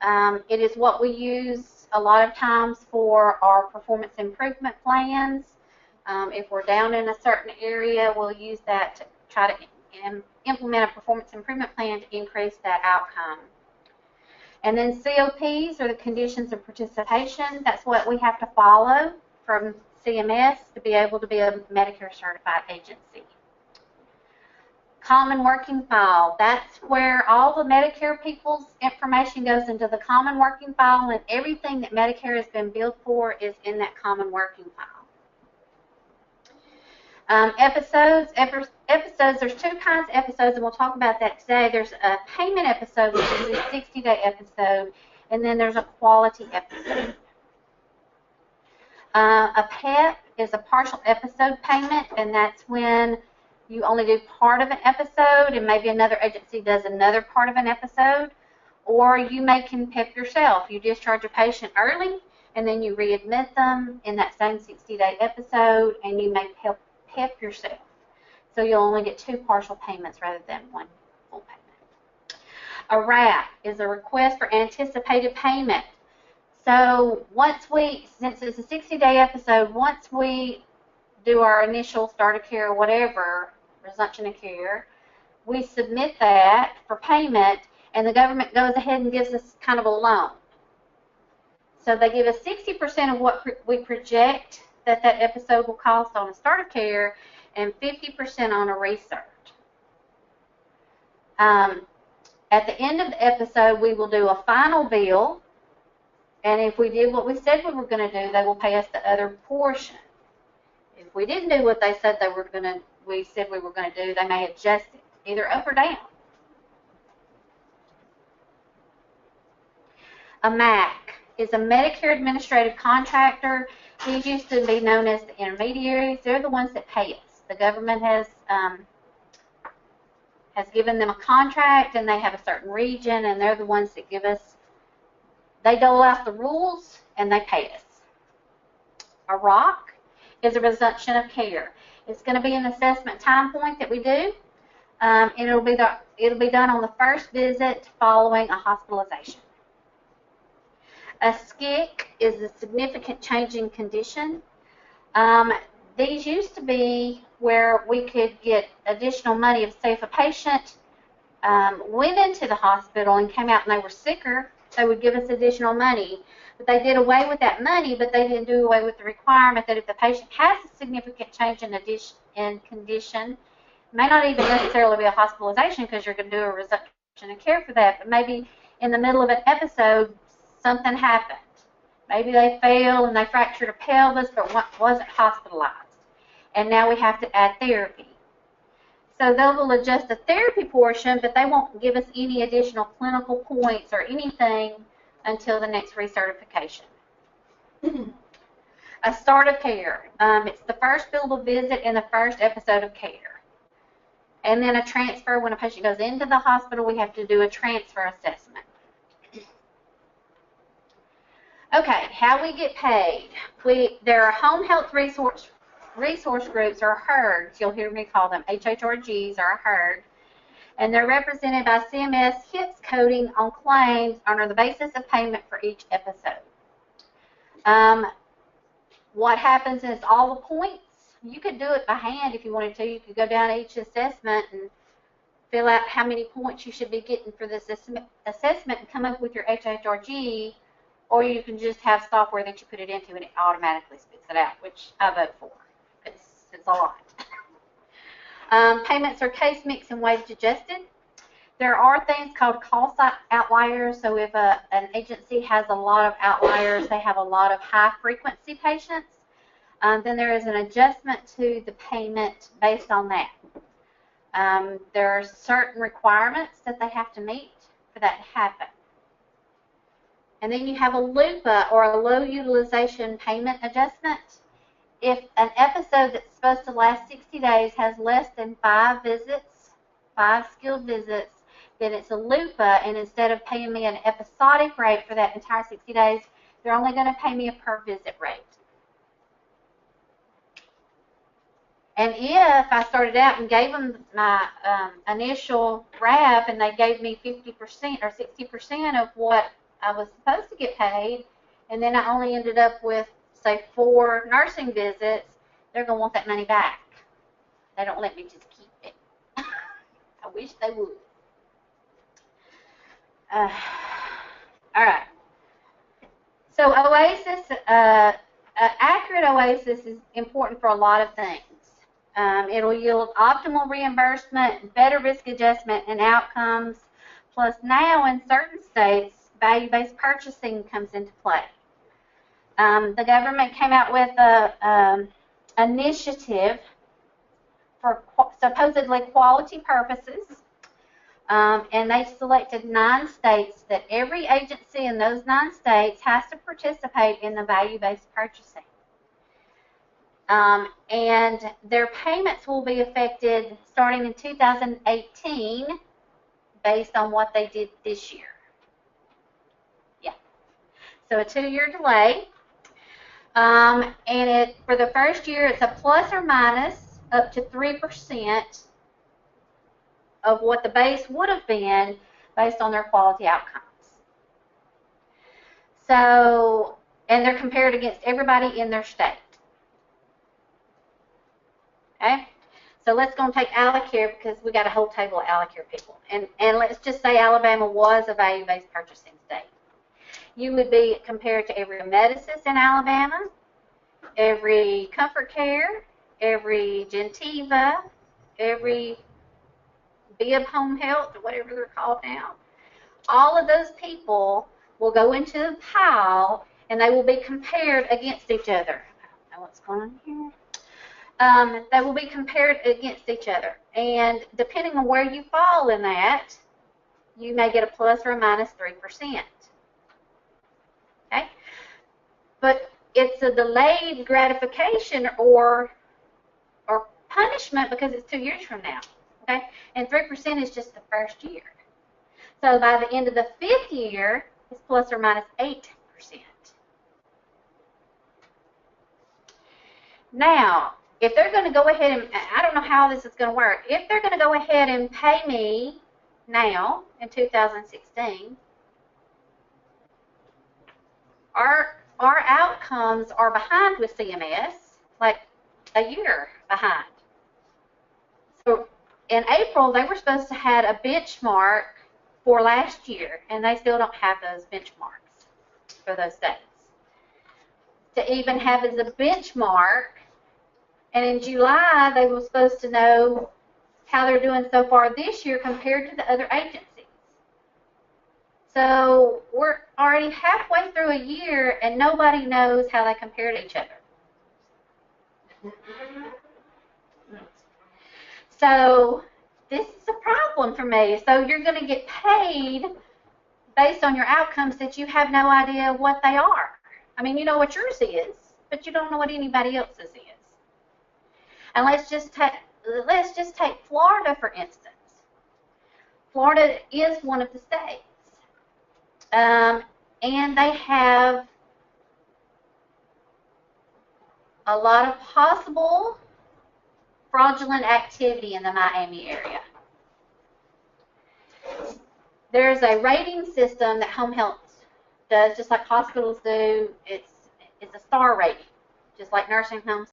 It is what we use a lot of times for our performance improvement plans. If we're down in a certain area, we'll use that to try to implement a performance improvement plan to increase that outcome. And then COPs are the conditions of participation. That's what we have to follow from CMS to be able to be a Medicare certified agency. Common working file. That's where all the Medicare people's information goes into the common working file, and everything that Medicare has been billed for is in that common working file. Episodes, there's two kinds of episodes, and we'll talk about that today. There's a payment episode, which is a 60-day episode, and then there's a quality episode. A PEP is a partial episode payment, and that's when you only do part of an episode, and maybe another agency does another part of an episode, or you may PEP yourself. You discharge a patient early, and then you readmit them in that same 60-day episode, and you may PEP yourself. So you'll only get two partial payments rather than one full payment. A RAP is a request for anticipated payment. So since it's a 60-day episode, once we do our initial start of care or whatever, resumption of care, we submit that for payment, and the government goes ahead and gives us kind of a loan. So they give us 60% of what we project that episode will cost on a start of care, and 50% on a restart. At the end of the episode, we will do a final bill, and if we did what we said we were going to do, they will pay us the other portion. If we didn't do what they said we said we were going to do, they may adjust it, either up or down. A MAC is a Medicare Administrative Contractor. These used to be known as the intermediaries. They're the ones that pay us. The government has given them a contract, and they have a certain region, and they're the ones that they dole out the rules, and they pay us. A ROC is a resumption of care. It's going to be an assessment time point that we do, and it'll be done on the first visit following a hospitalization. A SCIC is a significant change in condition. These used to be where we could get additional money if a patient went into the hospital and came out and they were sicker, they would give us additional money. But they did away with that money, but they didn't do away with the requirement that if the patient has a significant change in condition, it may not even necessarily be a hospitalization because you're going to do a resumption of care for that, but maybe in the middle of an episode, something happened. Maybe they fell and they fractured a pelvis but wasn't hospitalized. And now we have to add therapy. So they will adjust the therapy portion, but they won't give us any additional clinical points or anything until the next recertification. A start of care. It's the first billable visit in the first episode of care. And then a transfer. When a patient goes into the hospital, we have to do a transfer assessment. Okay, how we get paid. There are home health resource groups, or HERGs. You'll hear me call them HHRGs, or a HERG. And they're represented by CMS HIPS coding on claims under the basis of payment for each episode. What happens is all the points, you could do it by hand if you wanted to. You could go down each assessment and fill out how many points you should be getting for this assessment and come up with your HHRG, or you can just have software that you put it into and it automatically spits it out, which I vote for. It's a lot. Payments are case mix and wage adjusted. There are things called call site outliers. So if an agency has a lot of outliers, they have a lot of high frequency patients, then there is an adjustment to the payment based on that. There are certain requirements that they have to meet for that to happen. And then you have a LUPA, or a low utilization payment adjustment. If an episode that's supposed to last 60 days has less than 5 skilled visits, then it's a LUPA, and instead of paying me an episodic rate for that entire 60 days, they're only going to pay me a per visit rate. And if I started out and gave them my initial RAP and they gave me 50% or 60% of what I was supposed to get paid, and then I only ended up with, say, 4 nursing visits, they're going to want that money back. They don't let me just keep it. I wish they would. All right. So Oasis, accurate Oasis is important for a lot of things. It'll yield optimal reimbursement, better risk adjustment, and outcomes. Plus, now in certain states, value-based purchasing comes into play. The government came out with an initiative for supposedly quality purposes, and they selected 9 states that every agency in those 9 states has to participate in the value-based purchasing. And their payments will be affected starting in 2018 based on what they did this year. Yeah. So a 2-year delay. And for the first year, it's a plus or minus up to 3% of what the base would have been based on their quality outcomes. So, and they're compared against everybody in their state. Okay? So let's go and take Alacare because we got a whole table of Alacare people. And let's just say Alabama was a value-based purchasing state. You would be compared to every Amedisys in Alabama, every Comfort Care, every Gentiva, every Bibb Home Health, or whatever they're called now. All of those people will go into a pile, and they will be compared against each other. I don't know what's going on here. They will be compared against each other. And depending on where you fall in that, you may get a plus or a minus 3%. Okay? But it's a delayed gratification or punishment because it's 2 years from now. Okay? And 3% is just the first year. So by the end of the 5th year, it's plus or minus 8%. Now, if they're going to go ahead and, I don't know how this is going to work, if they're going to go ahead and pay me now in 2016, our outcomes are behind with CMS, like a year behind. So in April, they were supposed to have a benchmark for last year, and they still don't have those benchmarks for those states. To even have as a benchmark, and in July, they were supposed to know how they're doing so far this year compared to the other agencies. So we're already halfway through a year, and nobody knows how they compare to each other. So this is a problem for me. So you're going to get paid based on your outcomes that you have no idea what they are. I mean, you know what yours is, but you don't know what anybody else's is. And let's just take Florida, for instance. Florida is one of the states. And they have a lot of possible fraudulent activity in the Miami area. There's a rating system that home health does, just like hospitals do. It's a star rating, just like nursing homes